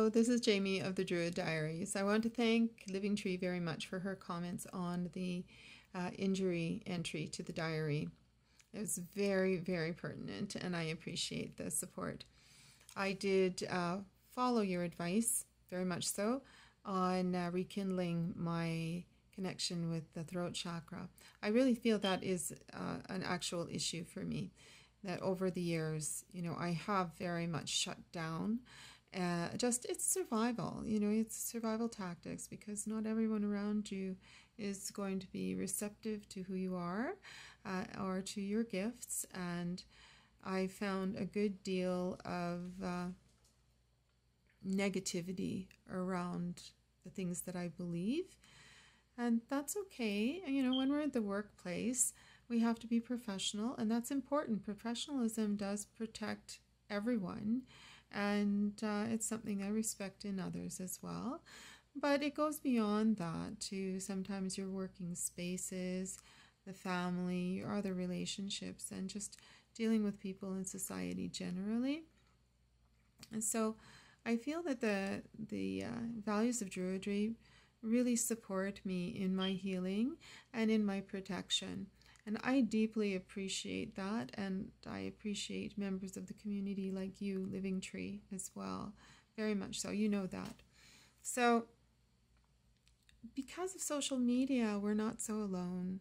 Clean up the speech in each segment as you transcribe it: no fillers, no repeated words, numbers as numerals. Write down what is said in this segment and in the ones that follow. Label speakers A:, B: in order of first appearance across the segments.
A: Hello, this is Jamie of the Druid Diaries. I want to thank Living Tree very much for her comments on the injury entry to the diary. It was very, very pertinent, and I appreciate the support. I did follow your advice, very much so, on rekindling my connection with the throat chakra. I really feel that is an actual issue for me, that over the years, I have very much shut down. It's survival, it's survival tactics, because not everyone around you is going to be receptive to who you are or to your gifts. And I found a good deal of negativity around the things that I believe. And that's okay. When we're at the workplace, we have to be professional, and that's important. Professionalism does protect everyone. And it's something I respect in others as well. But it goes beyond that to sometimes your working spaces, the family, your other relationships, and just dealing with people in society generally. And so I feel that the values of Druidry really support me in my healing and in my protection. And I deeply appreciate that, and I appreciate members of the community like you, Living Tree, as well. Very much so, you know that. So, because of social media, we're not so alone.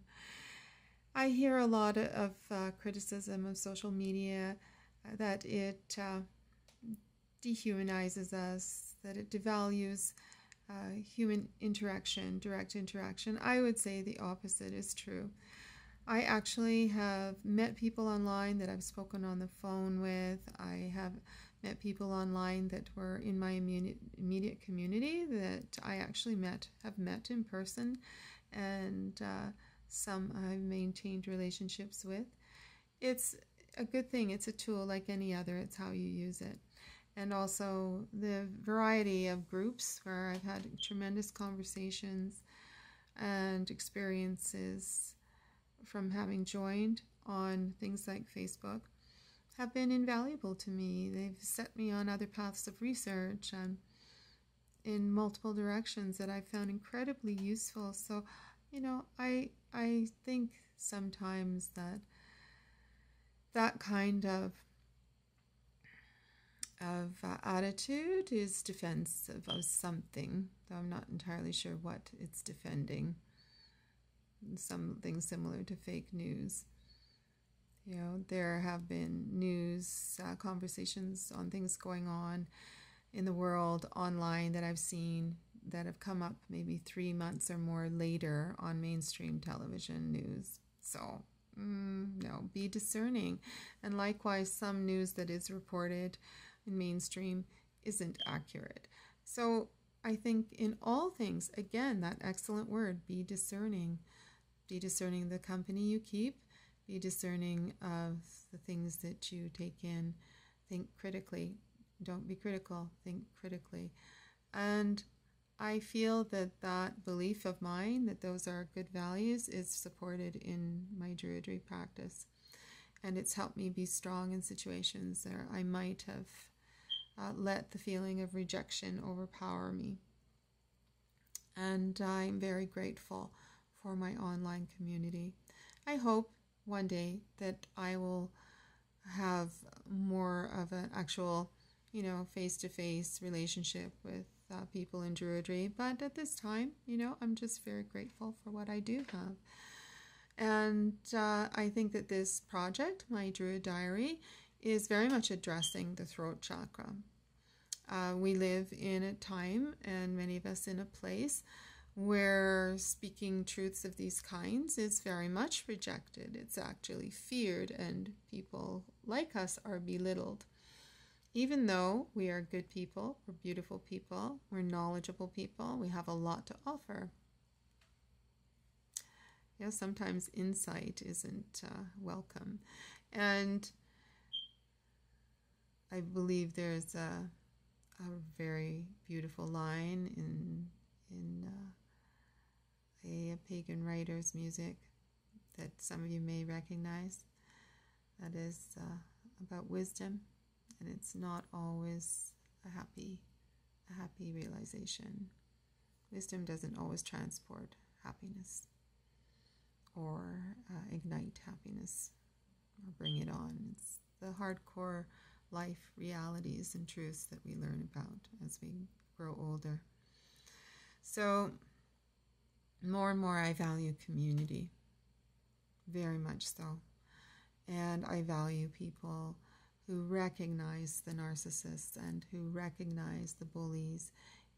A: I hear a lot of criticism of social media, that it dehumanizes us, that it devalues human interaction, direct interaction. I would say the opposite is true. I actually have met people online that I've spoken on the phone with. I have met people online that were in my immediate community that I actually have met in person, and some I've maintained relationships with. It's a good thing. It's a tool like any other. It's how you use it. And also the variety of groups where I've had tremendous conversations and experiences from having joined on things like Facebook have been invaluable to me. They've set me on other paths of research and in multiple directions that I found incredibly useful. So, I think sometimes that kind of attitude is defensive of something, though I'm not entirely sure what it's defending. Something similar to fake news. There have been news conversations on things going on in the world online that I've seen that have come up maybe 3 months or more later on mainstream television news. So, no, be discerning. And likewise, some news that is reported in mainstream isn't accurate. So I think in all things, again, that excellent word, be discerning. Be discerning the company you keep. Be discerning of the things that you take in. Think critically. Don't be critical. Think critically. And I feel that belief of mine, that those are good values, is supported in my Druidry practice. And it's helped me be strong in situations where I might have let the feeling of rejection overpower me. And I'm very grateful for my online community. I hope one day that I will have more of an actual, face-to-face relationship with people in Druidry. But at this time, I'm just very grateful for what I do have. And I think that this project, my Druid Diary, is very much addressing the throat chakra. We live in a time, and many of us in a place, where speaking truths of these kinds is very much rejected. It's actually feared, and people like us are belittled. Even though we are good people, we're beautiful people, we're knowledgeable people, we have a lot to offer. Sometimes insight isn't welcome. And I believe there's a very beautiful line in a pagan writer's music that some of you may recognize, that is about wisdom, and it's not always a happy a happy realization. Wisdom doesn't always transport happiness or ignite happiness or bring it on. It's the hardcore life realities and truths that we learn about as we grow older. So more and more I value community, very much so. And I value people who recognize the narcissists and who recognize the bullies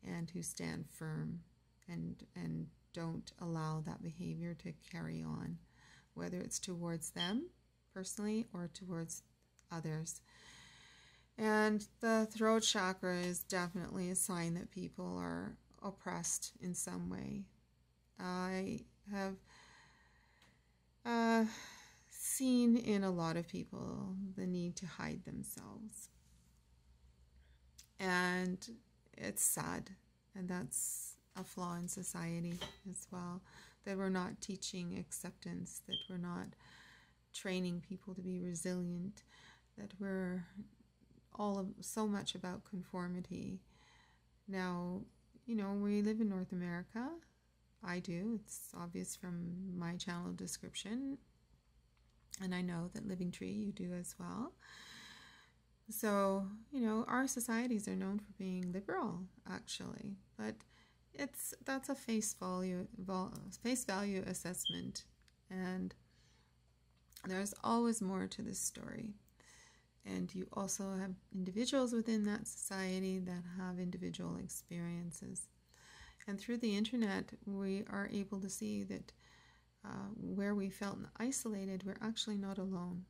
A: and who stand firm and don't allow that behavior to carry on, whether it's towards them personally or towards others. And the throat chakra is definitely a sign that people are oppressed in some way. I have seen in a lot of people the need to hide themselves. And it's sad. And that's a flaw in society as well, that we're not teaching acceptance, that we're not training people to be resilient, that we're so much about conformity. Now, you know, we live in North America. I do. It's obvious from my channel description. And I know that Living Tree, you do as well. So, you know, our societies are known for being liberal, actually. But that's a face value assessment. And there's always more to this story. And you also have individuals within that society that have individual experiences. And through the internet, we are able to see that where we felt isolated, we're actually not alone.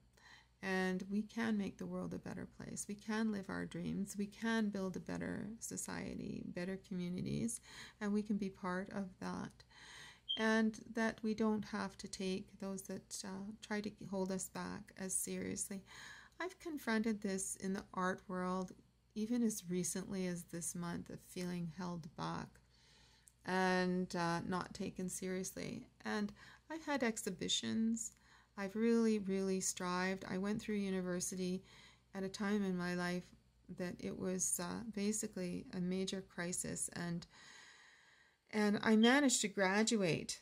A: And we can make the world a better place. We can live our dreams. We can build a better society, better communities, and we can be part of that. And that we don't have to take those that try to hold us back as seriously. I've confronted this in the art world even as recently as this month, of feeling held back and not taken seriously. And I've had exhibitions. I've really strived. I went through university at a time in my life that it was basically a major crisis, and I managed to graduate.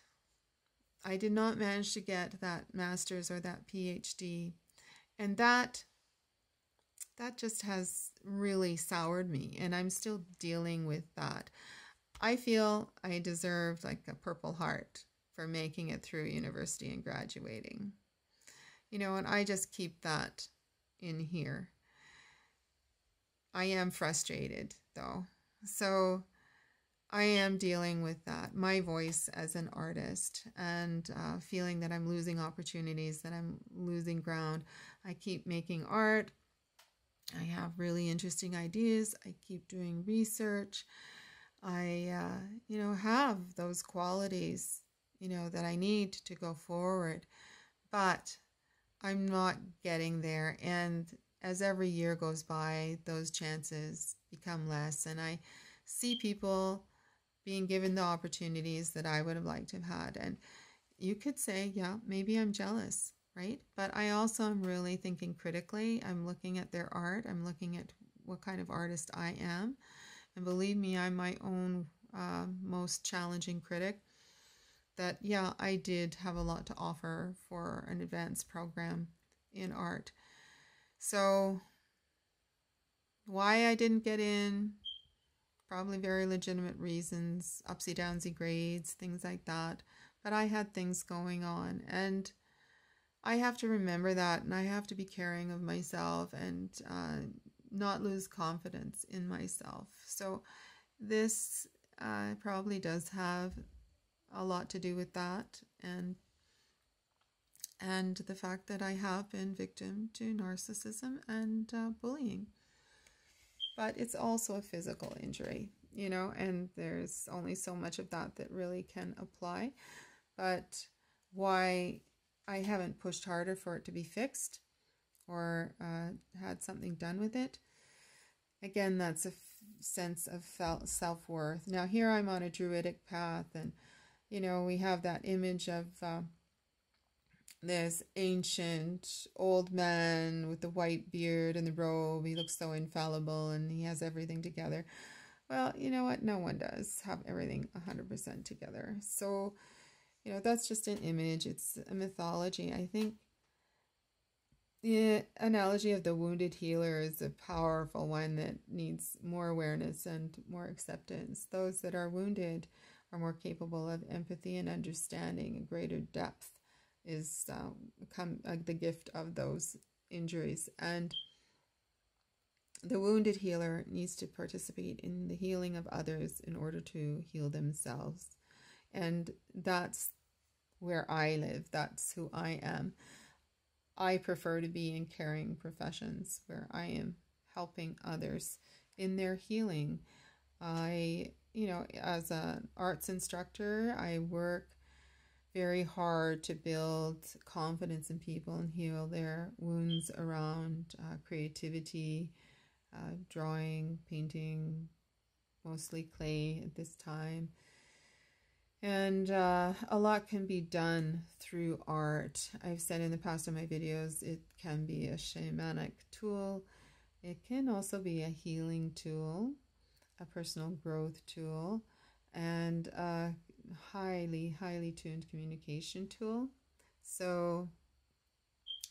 A: I did not manage to get that master's or that PhD, and that just has really soured me, and I'm still dealing with that. I feel I deserved like a Purple Heart for making it through university and graduating. You know, and I just keep that in here. I am frustrated though. So I am dealing with that, my voice as an artist, and feeling that I'm losing opportunities, that I'm losing ground. I keep making art. I have really interesting ideas. I keep doing research. I, you know, have those qualities, you know, that I need to go forward, but I'm not getting there. And as every year goes by, those chances become less. And I see people being given the opportunities that I would have liked to have had. And you could say, yeah, maybe I'm jealous, right? But I also am really thinking critically. I'm looking at their art. I'm looking at what kind of artist I am. And believe me, I'm my own most challenging critic. That, yeah, I did have a lot to offer for an advanced program in art. So why I didn't get in, probably very legitimate reasons, upsy downsy grades, things like that. But I had things going on, and I have to remember that, and I have to be caring of myself and not lose confidence in myself. So this probably does have a lot to do with that, and the fact that I have been victim to narcissism and bullying. But it's also a physical injury, you know, and there's only so much of that that really can apply. But why I haven't pushed harder for it to be fixed or had something done with it, again, that's a sense of self-worth. Now here I'm on a druidic path, and you know, we have that image of this ancient old man with the white beard and the robe. He looks so infallible and he has everything together. Well, you know what? No one does have everything 100% together. So, that's just an image. It's a mythology. I think the analogy of the wounded healer is a powerful one that needs more awareness and more acceptance. Those that are wounded are more capable of empathy and understanding. A greater depth is the gift of those injuries. And the wounded healer needs to participate in the healing of others in order to heal themselves. And that's where I live. That's who I am. I prefer to be in caring professions where I am helping others in their healing. As an arts instructor, I work very hard to build confidence in people and heal their wounds around creativity, drawing, painting, mostly clay at this time. And a lot can be done through art. I've said in the past in my videos, it can be a shamanic tool. It can also be a healing tool, a personal growth tool, and a highly, highly tuned communication tool. So,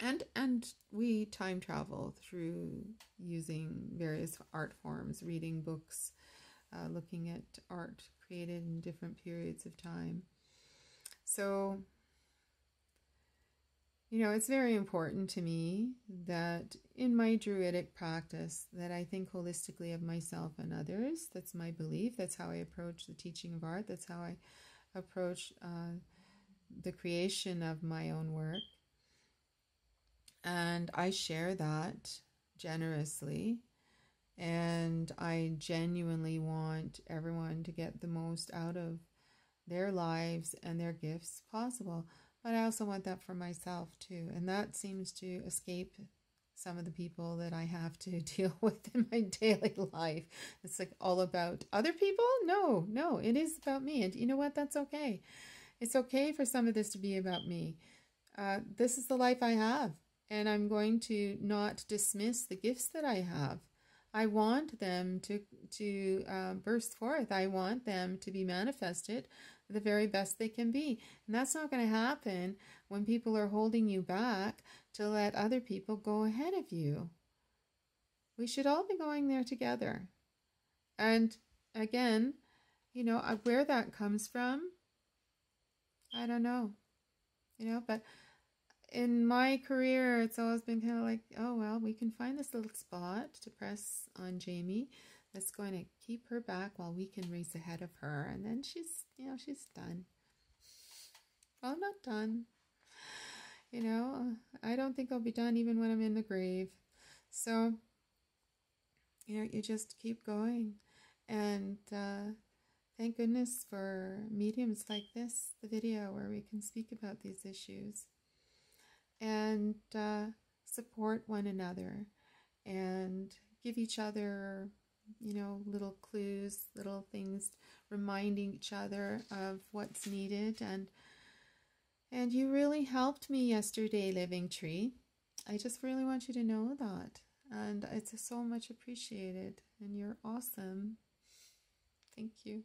A: and we time travel through using various art forms, reading books, looking at art created in different periods of time. So, it's very important to me that in my Druidic practice that I think holistically of myself and others. That's my belief. That's how I approach the teaching of art. That's how I approach the creation of my own work. And I share that generously. And I genuinely want everyone to get the most out of their lives and their gifts possible. But I also want that for myself too. And that seems to escape some of the people that I have to deal with in my daily life. It's like all about other people? No, it is about me. And you know what? That's okay. It's okay for some of this to be about me. This is the life I have. And I'm going to not dismiss the gifts that I have. I want them to burst forth. I want them to be manifested the very best they can be. And that's not going to happen when people are holding you back to let other people go ahead of you. We should all be going there together. And again, where that comes from, I don't know. But in my career, it's always been kind of like, oh, well, we can find this little spot to press on Jamie that's going to keep her back while we can race ahead of her. And then she's done. Well, I'm not done. I don't think I'll be done even when I'm in the grave. So, you just keep going. And thank goodness for mediums like this, the video where we can speak about these issues. And support one another and give each other, little clues, little things, reminding each other of what's needed. And you really helped me yesterday, Living Tree. I just really want you to know that. And it's so much appreciated. And you're awesome. Thank you.